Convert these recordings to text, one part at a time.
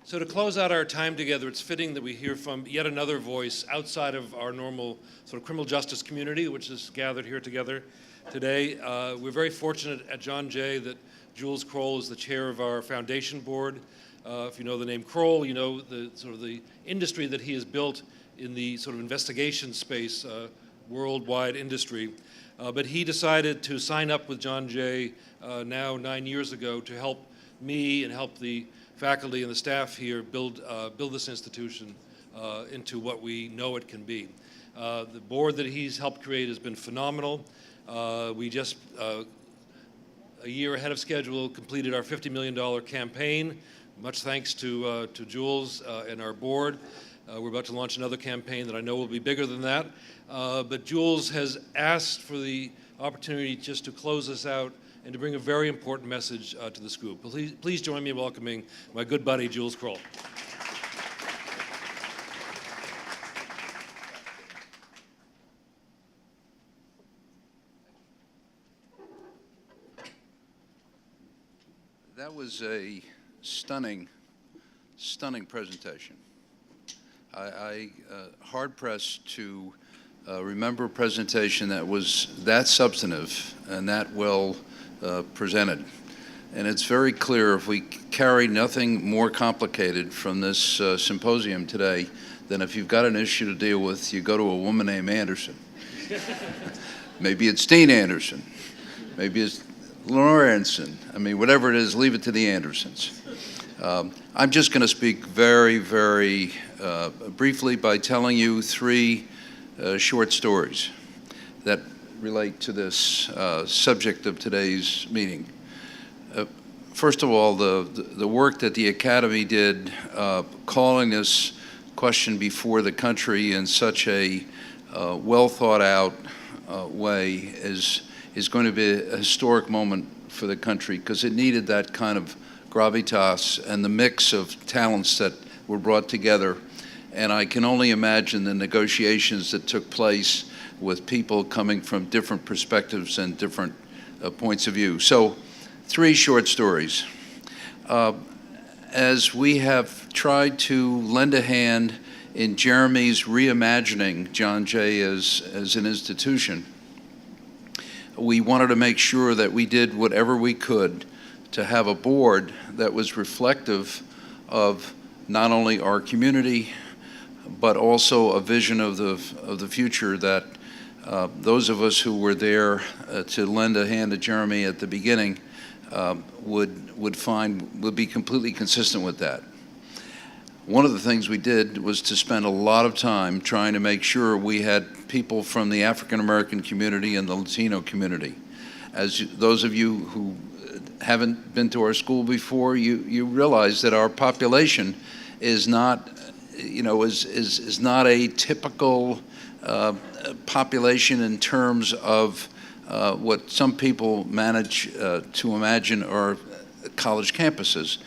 So to close out our time together, it's fitting that we hear from yet another voice outside of our normal sort of criminal justice community, which is gathered here together today. We're very fortunate at John Jay that Jules Kroll is the chair of our foundation board. If you know the name Kroll, you know the sort of the industry that he has built in the sort of investigation space, worldwide industry. But he decided to sign up with John Jay now 9 years ago to help me and help the faculty and the staff here build this institution into what we know it can be. The board that he's helped create has been phenomenal. We just, a year ahead of schedule, completed our $50 million campaign. Much thanks to Jules and our board. We're about to launch another campaign that I know will be bigger than that. But Jules has asked for the opportunity just to close us out and to bring a very important message to this group. Please join me in welcoming my good buddy, Jules Kroll. That was a stunning presentation. I hard-pressed to remember a presentation that was that substantive and that well presented. And it's very clear, if we carry nothing more complicated from this symposium today than if you've got an issue to deal with, you go to a woman named Anderson. Maybe it's Dean Anderson. Maybe it's Laura Anderson. I mean, whatever it is, leave it to the Andersons. I'm just going to speak very, very briefly by telling you three short stories that relate to this subject of today's meeting. First of all, the work that the Academy did calling this question before the country in such a well thought out way is going to be a historic moment for the country, because it needed that kind of gravitas and the mix of talents that were brought together. And I can only imagine the negotiations that took place with people coming from different perspectives and different points of view. So, three short stories. As we have tried to lend a hand in Jeremy's reimagining John Jay as an institution, we wanted to make sure that we did whatever we could to have a board that was reflective of not only our community, but also a vision of the future that those of us who were there to lend a hand to Jeremy at the beginning would be completely consistent with that. One of the things we did was to spend a lot of time trying to make sure we had people from the African American community and the Latino community. As those of you who haven't been to our school before, you realize that our population is not, is not a typical population in terms of what some people manage to imagine are college campuses.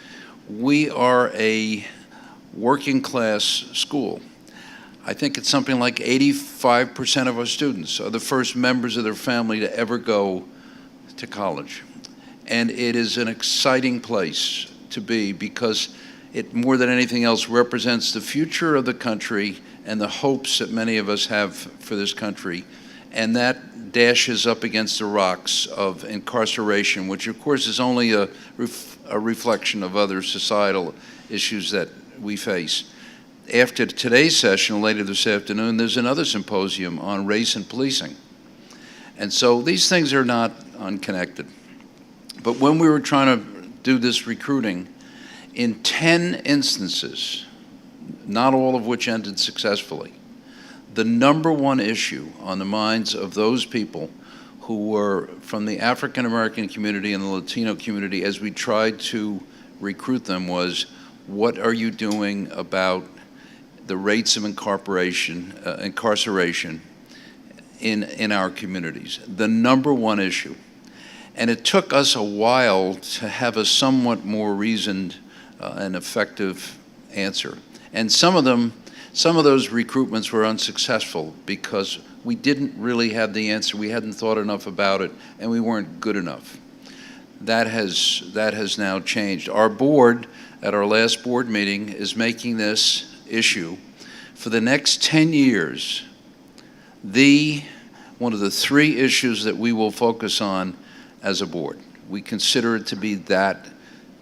We are a working class school. I think it's something like 85% of our students are the first members of their family to ever go to college. And it is an exciting place to be, because it, more than anything else, represents the future of the country and the hopes that many of us have for this country. And that dashes up against the rocks of incarceration, which of course is only a reflection of other societal issues that we face. After today's session, later this afternoon, there's another symposium on race and policing. And so these things are not unconnected. But when we were trying to do this recruiting, in 10 instances, not all of which ended successfully, the number one issue on the minds of those people who were from the African American community and the Latino community as we tried to recruit them was, what are you doing about the rates of incarceration in our communities? The number one issue. And it took us a while to have a somewhat more reasoned and effective answer. And some of those recruitments were unsuccessful because we didn't really have the answer. We hadn't thought enough about it, and we weren't good enough. That has now changed. Our board, at our last board meeting is making this issue for the next 10 years one of the 3 issues that we will focus on as a board. We consider it to be that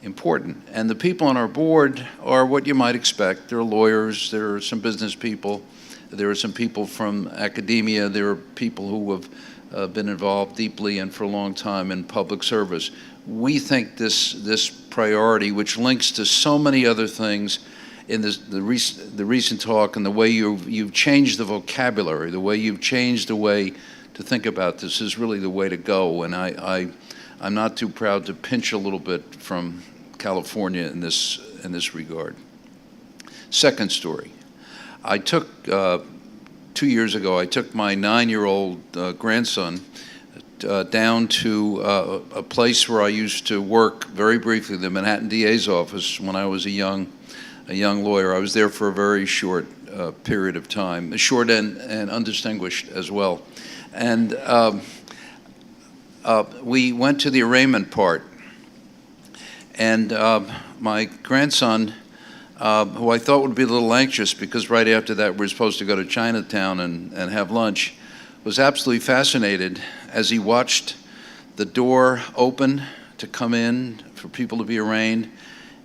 important. And the people on our board are what you might expect. There are lawyers, there are some business people, there are some people from academia, there are people who have been involved deeply and for a long time in public service. We think this priority, which links to so many other things in the recent talk and the way you've changed the vocabulary, the way you've changed the way to think about this, is really the way to go. And I'm not too proud to pinch a little bit from California in this regard. Second story. I took 2 years ago, I took my 9-year-old grandson down to a place where I used to work very briefly, the Manhattan DA's office, when I was a young lawyer. I was there for a very short period of time, short and undistinguished as well. And we went to the arraignment part, and my grandson, who I thought would be a little anxious because right after that we're supposed to go to Chinatown and have lunch, was absolutely fascinated as he watched the door open to come in for people to be arraigned,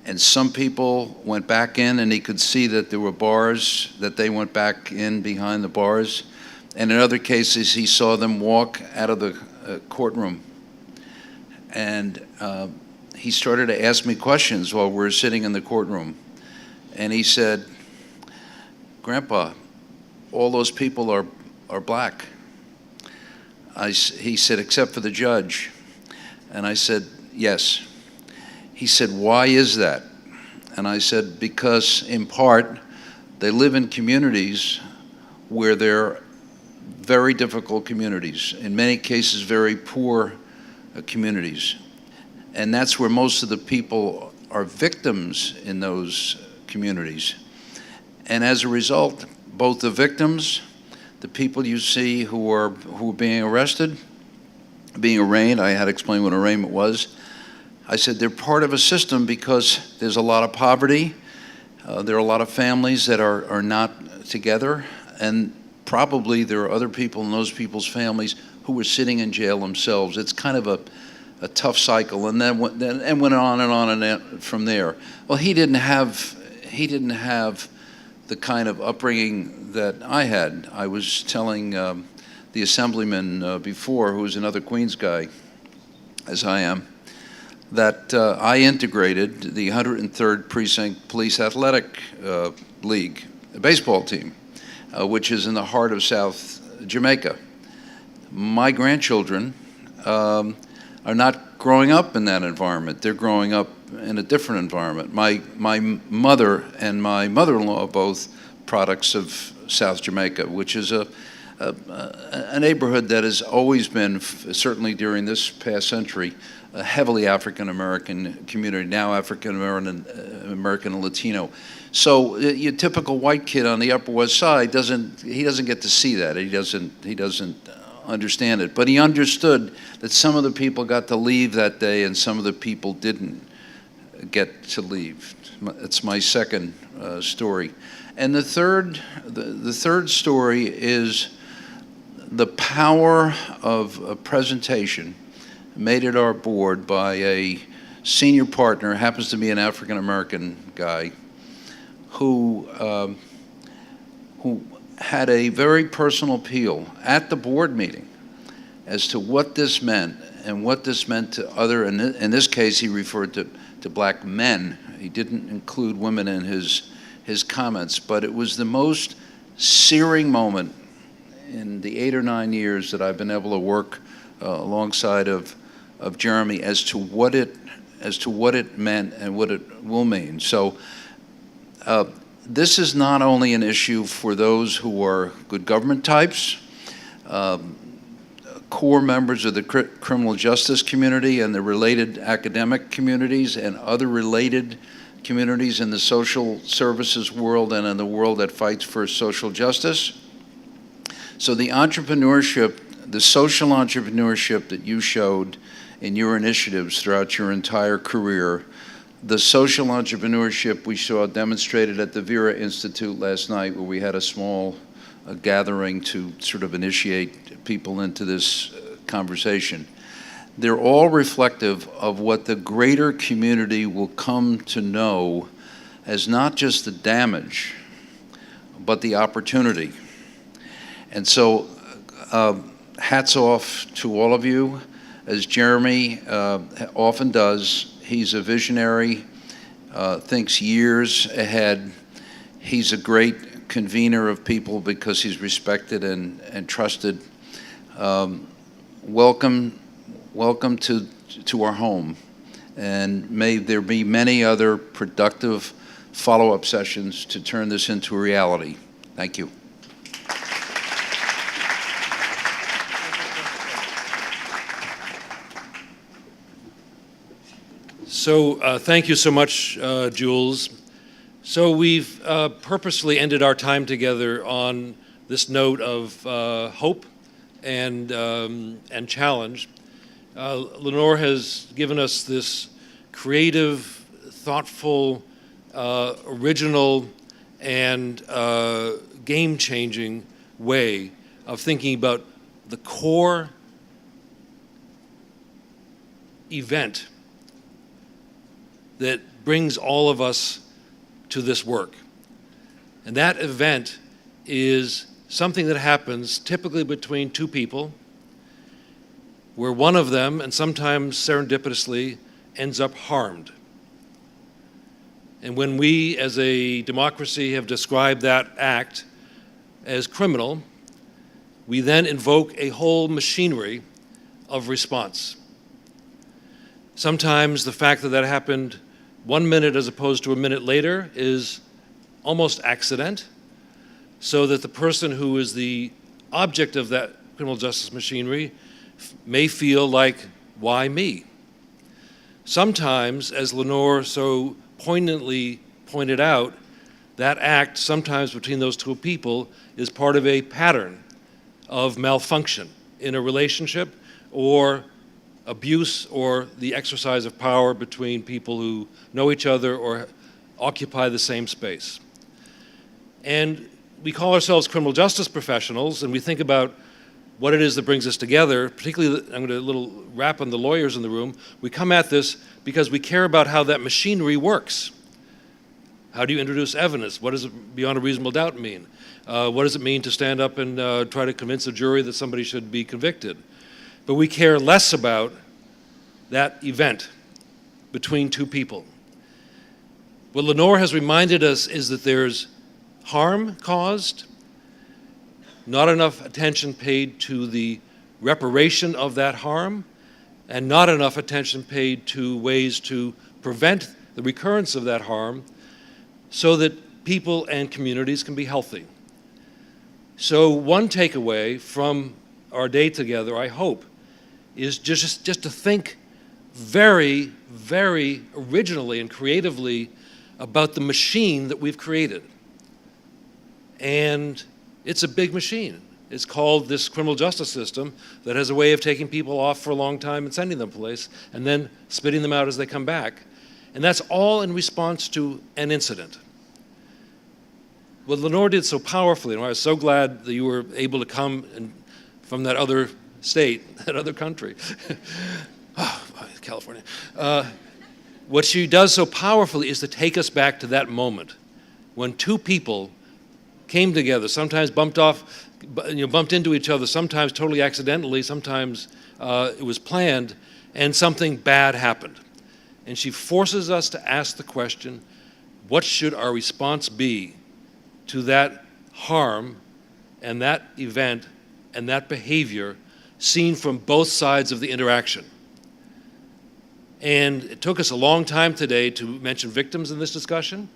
and some people went back in and he could see that there were bars, that they went back in behind the bars, and in other cases he saw them walk out of the courtroom. And he started to ask me questions while we were sitting in the courtroom. And he said, "Grandpa, all those people are black." He said, "Except for the judge." And I said, "Yes." He said, "Why is that?" And I said, "Because in part, they live in communities where they're very difficult communities, in many cases very poor communities. And that's where most of the people are victims in those communities. And as a result, both the victims, the people you see who are being arrested, being arraigned — I had to explain what arraignment was — I said they're part of a system because there's a lot of poverty, there are a lot of families that are not together, and probably there are other people in those people's families who were sitting in jail themselves. It's kind of a tough cycle." And then went on and from there. Well, he didn't have the kind of upbringing that I had. I was telling the assemblyman before, who was another Queens guy, as I am, that I integrated the 103rd Precinct Police Athletic League, a baseball team, which is in the heart of South Jamaica. My grandchildren are not growing up in that environment. They're growing up in a different environment. My mother and my mother-in-law are both products of South Jamaica, which is a neighborhood that has always been, certainly during this past century, a heavily African-American community, now African-American and Latino. So your typical white kid on the Upper West Side doesn't get to see that. He doesn't understand it. But he understood that some of the people got to leave that day and some of the people didn't get to leave. It's my second story. And the third story is the power of a presentation made at our board by a senior partner, happens to be an African-American guy, who had a very personal appeal at the board meeting as to what this meant and what this meant to other, and in this case he referred to black men. He didn't include women in his comments, but it was the most searing moment in the 8 or 9 years that I've been able to work alongside of Jeremy as to what it meant and what it will mean. So this is not only an issue for those who are good government types, core members of the criminal justice community and the related academic communities and other related communities in the social services world and in the world that fights for social justice. So the entrepreneurship, the social entrepreneurship that you showed in your initiatives throughout your entire career, the social entrepreneurship we saw demonstrated at the Vera Institute last night, where we had a small gathering to sort of initiate people into this conversation, they're all reflective of what the greater community will come to know as not just the damage, but the opportunity. And so hats off to all of you. As Jeremy often does, he's a visionary, thinks years ahead. He's a great convener of people because he's respected and trusted. Welcome to our home, and may there be many other productive follow-up sessions to turn this into a reality. Thank you. So thank you so much, Jules. So we've purposely ended our time together on this note of hope and challenge. Lenore has given us this creative, thoughtful, original, and game-changing way of thinking about the core event that brings all of us to this work. And that event is something that happens typically between two people, where one of them, and sometimes serendipitously, ends up harmed. And when we, as a democracy, have described that act as criminal, we then invoke a whole machinery of response. Sometimes the fact that that happened 1 minute as opposed to a minute later is almost accident, so that the person who is the object of that criminal justice machinery may feel like, why me? Sometimes, as Lenore so poignantly pointed out, that act, sometimes between those two people, is part of a pattern of malfunction in a relationship, or abuse, or the exercise of power between people who know each other or occupy the same space. And we call ourselves criminal justice professionals, and we think about what it is that brings us together. Particularly, I'm going to little rap on the lawyers in the room. We come at this because we care about how that machinery works. How do you introduce evidence? What does it beyond a reasonable doubt mean? What does it mean to stand up and try to convince a jury that somebody should be convicted? But we care less about that event between two people. What Lenore has reminded us is that there's harm caused, not enough attention paid to the reparation of that harm, and not enough attention paid to ways to prevent the recurrence of that harm so that people and communities can be healthy. So one takeaway from our day together, I hope, is just to think very, very originally and creatively about the machine that we've created. And it's a big machine. It's called this criminal justice system that has a way of taking people off for a long time and sending them place, and then spitting them out as they come back. And that's all in response to an incident. What Lenore did so powerfully, and I was so glad that you were able to come from that other state, that other country, California. What she does so powerfully is to take us back to that moment when two people came together, sometimes bumped into each other, sometimes totally accidentally, sometimes it was planned, and something bad happened. And she forces us to ask the question, what should our response be to that harm and that event and that behavior seen from both sides of the interaction? And it took us a long time today to mention victims in this discussion.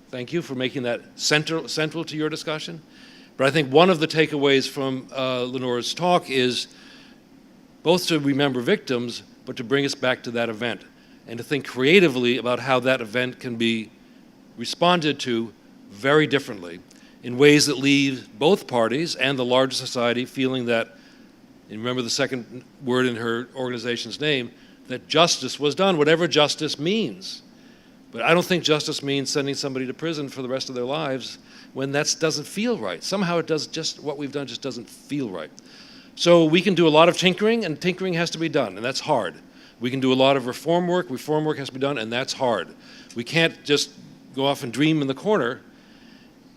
Thank you for making that central to your discussion. But I think one of the takeaways from Lenore's talk is both to remember victims, but to bring us back to that event and to think creatively about how that event can be responded to very differently in ways that leave both parties and the larger society feeling that, and remember the second word in her organization's name, that justice was done, whatever justice means. But I don't think justice means sending somebody to prison for the rest of their lives when that doesn't feel right. Somehow it does, just what we've done just doesn't feel right. So we can do a lot of tinkering, and tinkering has to be done, and that's hard. We can do a lot of reform work has to be done, and that's hard. We can't just go off and dream in the corner.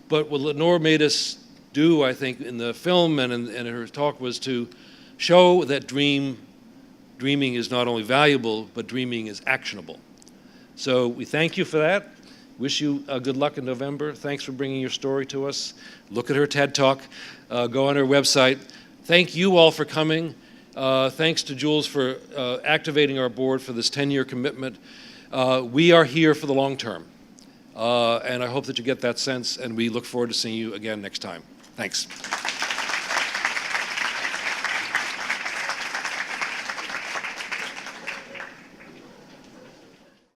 But what Lenore made us do, I think, in the film and in her talk was to show that dreaming is not only valuable, but dreaming is actionable. So we thank you for that. Wish you good luck in November. Thanks for bringing your story to us. Look at her TED Talk. Go on her website. Thank you all for coming. Thanks to Jules for activating our board for this 10-year commitment. We are here for the long term. And I hope that you get that sense, and we look forward to seeing you again next time. Thanks.